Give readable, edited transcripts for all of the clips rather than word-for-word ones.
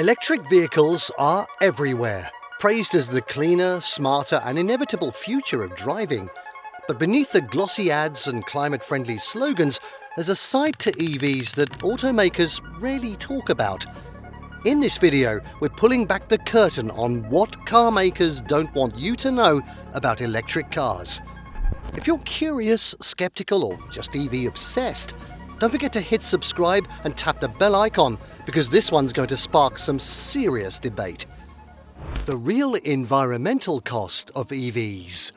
Electric vehicles are everywhere, praised as the cleaner, smarter and inevitable future of driving. But beneath the glossy ads and climate-friendly slogans, there's a side to EVs that automakers rarely talk about. In this video, we're pulling back the curtain on what car makers don't want you to know about electric cars. If you're curious, skeptical or just EV obsessed, don't forget to hit subscribe and tap the bell icon, because this one's going to spark some serious debate. The real environmental cost of EVs.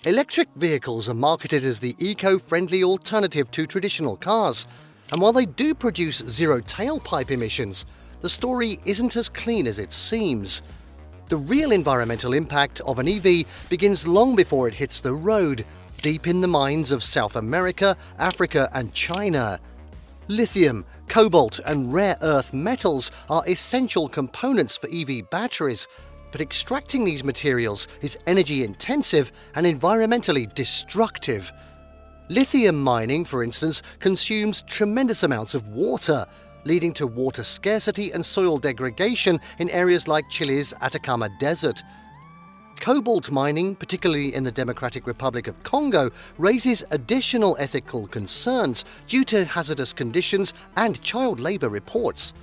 Electric vehicles are marketed as the eco-friendly alternative to traditional cars, and while they do produce zero tailpipe emissions, the story isn't as clean as it seems. The real environmental impact of an EV begins long before it hits the road, deep in the mines of South America, Africa and China. Lithium, cobalt and rare earth metals are essential components for EV batteries, but extracting these materials is energy intensive and environmentally destructive. Lithium mining, for instance, consumes tremendous amounts of water, leading to water scarcity and soil degradation in areas like Chile's Atacama Desert. Cobalt mining, particularly in the Democratic Republic of Congo, raises additional ethical concerns due to hazardous conditions and child labour reports.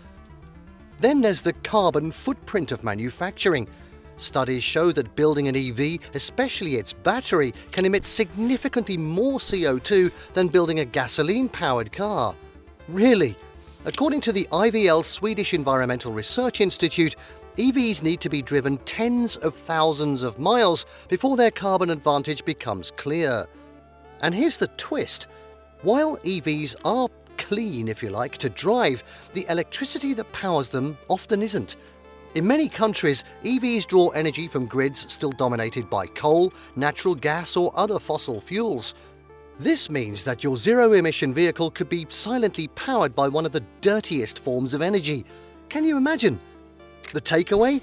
Then there's the carbon footprint of manufacturing. Studies show that building an EV, especially its battery, can emit significantly more CO2 than building a gasoline-powered car. Really? According to the IVL Swedish Environmental Research Institute, EVs need to be driven tens of thousands of miles before their carbon advantage becomes clear. And here's the twist. While EVs are clean, if you like, to drive, the electricity that powers them often isn't. In many countries, EVs draw energy from grids still dominated by coal, natural gas or other fossil fuels. This means that your zero-emission vehicle could be silently powered by one of the dirtiest forms of energy. Can you imagine? The takeaway?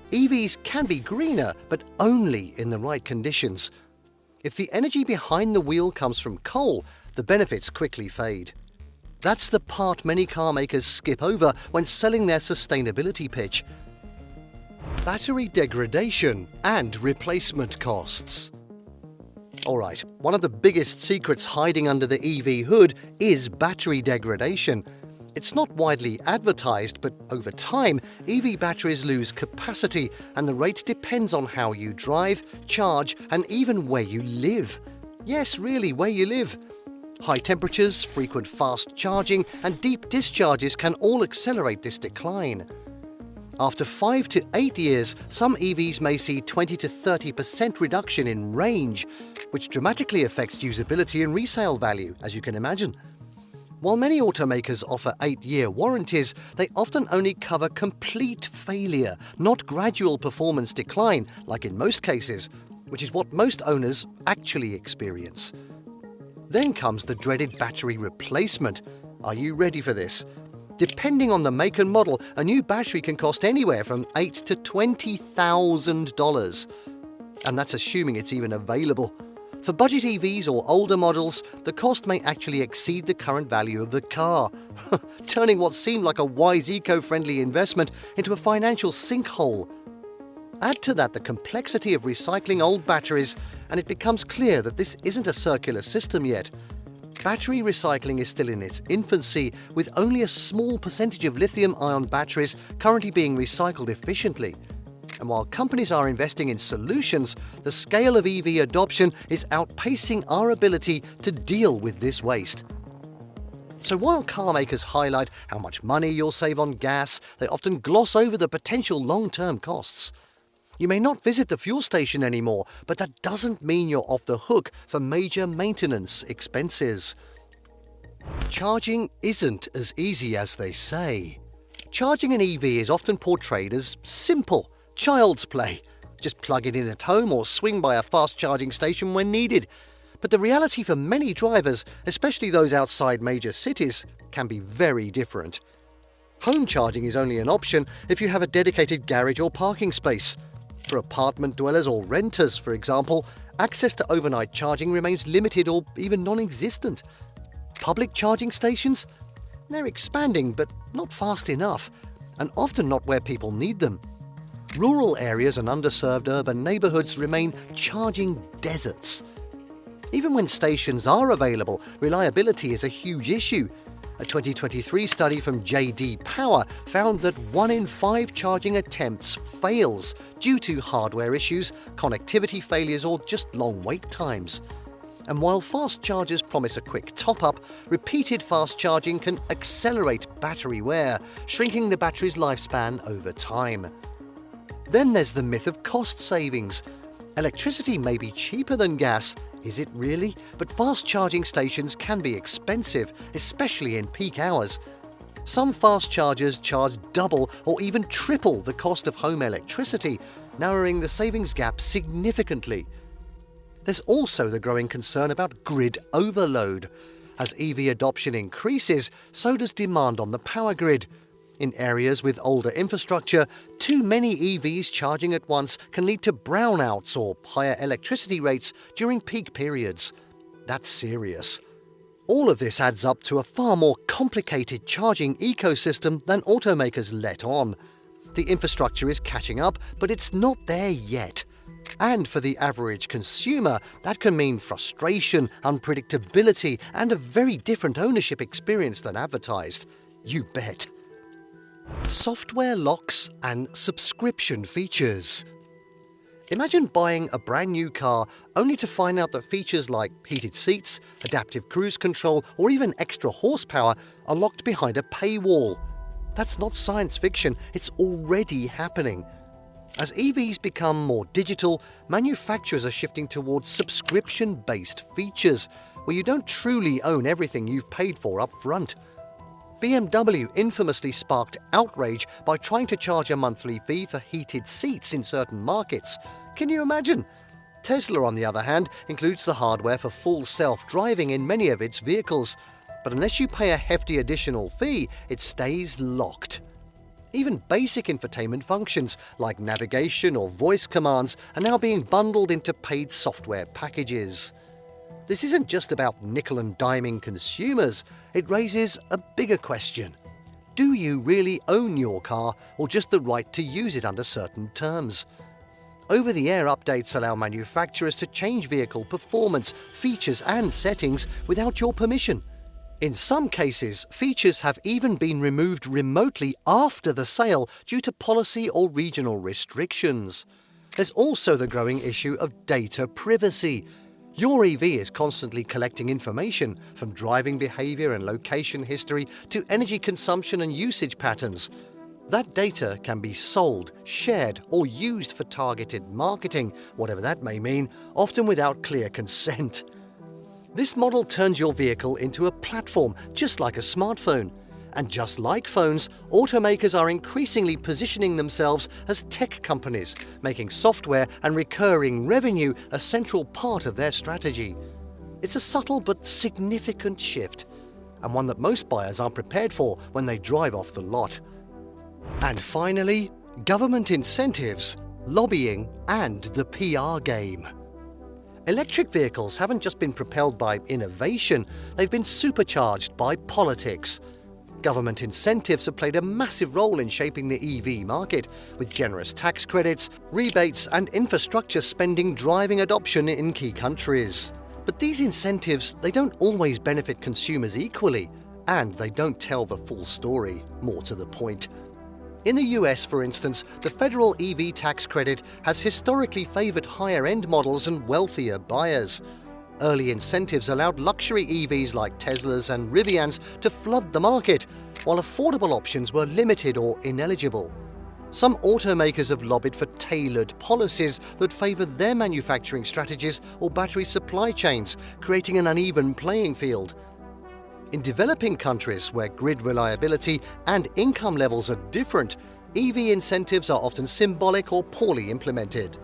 EVs can be greener, but only in the right conditions. If the energy behind the wheel comes from coal, the benefits quickly fade. That's the part many car makers skip over when selling their sustainability pitch. Battery degradation and replacement costs. Alright, one of the biggest secrets hiding under the EV hood is battery degradation. It's not widely advertised, but over time, EV batteries lose capacity, and the rate depends on how you drive, charge, and even where you live. Yes, really, where you live. High temperatures, frequent fast charging, and deep discharges can all accelerate this decline. After 5 to 8 years, some EVs may see 20 to 30% reduction in range, which dramatically affects usability and resale value, as you can imagine. While many automakers offer 8-year warranties, they often only cover complete failure, not gradual performance decline, like in most cases, which is what most owners actually experience. Then comes the dreaded battery replacement. Are you ready for this? Depending on the make and model, a new battery can cost anywhere from $8,000 to $20,000. And that's assuming it's even available. For budget EVs or older models, the cost may actually exceed the current value of the car, turning what seemed like a wise eco-friendly investment into a financial sinkhole. Add to that the complexity of recycling old batteries, and it becomes clear that this isn't a circular system yet. Battery recycling is still in its infancy, with only a small percentage of lithium-ion batteries currently being recycled efficiently. And while companies are investing in solutions, the scale of EV adoption is outpacing our ability to deal with this waste. So while car makers highlight how much money you'll save on gas, they often gloss over the potential long-term costs. You may not visit the fuel station anymore, but that doesn't mean you're off the hook for major maintenance expenses. Charging isn't as easy as they say. Charging an EV is often portrayed as simple. Child's play. Just plug it in at home or swing by a fast charging station when needed. But the reality for many drivers, especially those outside major cities, can be very different. Home charging is only an option if you have a dedicated garage or parking space. For apartment dwellers or renters, for example, access to overnight charging remains limited or even non-existent. Public charging stations? They're expanding, but not fast enough. and often not where people need them. Rural areas and underserved urban neighborhoods remain charging deserts. Even when stations are available, reliability is a huge issue. A 2023 study from JD Power found that 1 in 5 charging attempts fails due to hardware issues, connectivity failures, or just long wait times. And while fast chargers promise a quick top-up, repeated fast charging can accelerate battery wear, shrinking the battery's lifespan over time. Then there's the myth of cost savings. Electricity may be cheaper than gas. Is it really? But fast charging stations can be expensive, especially in peak hours. Some fast chargers charge double or even triple the cost of home electricity, narrowing the savings gap significantly. There's also the growing concern about grid overload. As EV adoption increases, so does demand on the power grid. In areas with older infrastructure, too many EVs charging at once can lead to brownouts or higher electricity rates during peak periods. That's serious. All of this adds up to a far more complicated charging ecosystem than automakers let on. The infrastructure is catching up, but it's not there yet. And for the average consumer, that can mean frustration, unpredictability, and a very different ownership experience than advertised. You bet. Software locks and subscription features. Imagine buying a brand new car only to find out that features like heated seats, adaptive cruise control, or even extra horsepower are locked behind a paywall. That's not science fiction, it's already happening. As EVs become more digital, manufacturers are shifting towards subscription-based features, where you don't truly own everything you've paid for up front. BMW infamously sparked outrage by trying to charge a monthly fee for heated seats in certain markets. Can you imagine? Tesla, on the other hand, includes the hardware for full self-driving in many of its vehicles, but unless you pay a hefty additional fee, it stays locked. Even basic infotainment functions like navigation or voice commands are now being bundled into paid software packages. This isn't just about nickel and diming consumers, it raises a bigger question. Do you really own your car or just the right to use it under certain terms? Over-the-air updates allow manufacturers to change vehicle performance, features and settings without your permission. In some cases, features have even been removed remotely after the sale due to policy or regional restrictions. There's also the growing issue of data privacy. Your EV is constantly collecting information, from driving behavior and location history to energy consumption and usage patterns. That data can be sold, shared, or used for targeted marketing, whatever that may mean, often without clear consent. This model turns your vehicle into a platform, just like a smartphone. And just like phones, automakers are increasingly positioning themselves as tech companies, making software and recurring revenue a central part of their strategy. It's a subtle but significant shift, and one that most buyers aren't prepared for when they drive off the lot. And finally, government incentives, lobbying, and the PR game. Electric vehicles haven't just been propelled by innovation, they've been supercharged by politics. Government incentives have played a massive role in shaping the EV market, with generous tax credits, rebates, and infrastructure spending driving adoption in key countries. But these incentives, they don't always benefit consumers equally, and they don't tell the full story, more to the point. In the US, for instance, the federal EV tax credit has historically favored higher-end models and wealthier buyers. Early incentives allowed luxury EVs like Teslas and Rivians to flood the market, while affordable options were limited or ineligible. Some automakers have lobbied for tailored policies that favor their manufacturing strategies or battery supply chains, creating an uneven playing field. In developing countries where grid reliability and income levels are different, EV incentives are often symbolic or poorly implemented.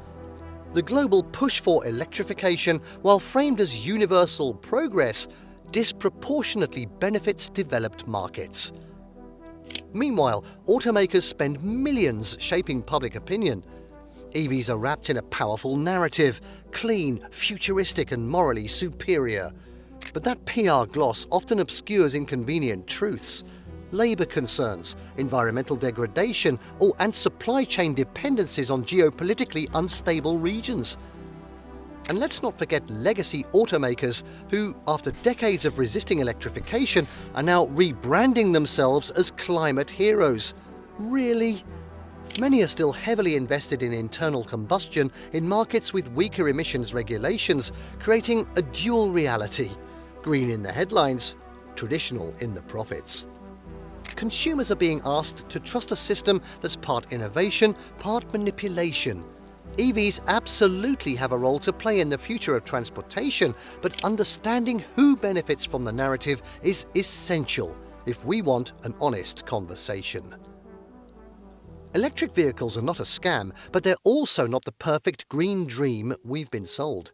The global push for electrification, while framed as universal progress, disproportionately benefits developed markets. Meanwhile, automakers spend millions shaping public opinion. EVs are wrapped in a powerful narrative, clean, futuristic, and morally superior. But that PR gloss often obscures inconvenient truths. labour concerns, environmental degradation, and supply chain dependencies on geopolitically unstable regions. And let's not forget legacy automakers who, after decades of resisting electrification, are now rebranding themselves as climate heroes. Really? Many are still heavily invested in internal combustion in markets with weaker emissions regulations, creating a dual reality: green in the headlines, traditional in the profits. Consumers are being asked to trust a system that's part innovation, part manipulation. EVs absolutely have a role to play in the future of transportation, but understanding who benefits from the narrative is essential if we want an honest conversation. Electric vehicles are not a scam, but they're also not the perfect green dream we've been sold.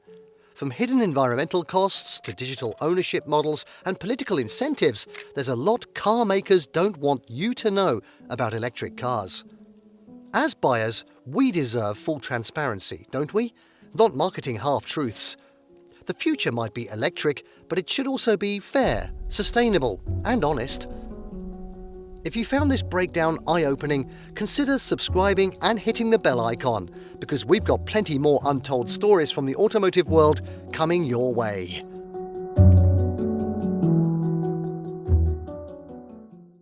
From hidden environmental costs to digital ownership models and political incentives, there's a lot car makers don't want you to know about electric cars. As buyers, we deserve full transparency, don't we? Not marketing half-truths. The future might be electric, but it should also be fair, sustainable, and honest. If you found this breakdown eye-opening, consider subscribing and hitting the bell icon, because we've got plenty more untold stories from the automotive world coming your way.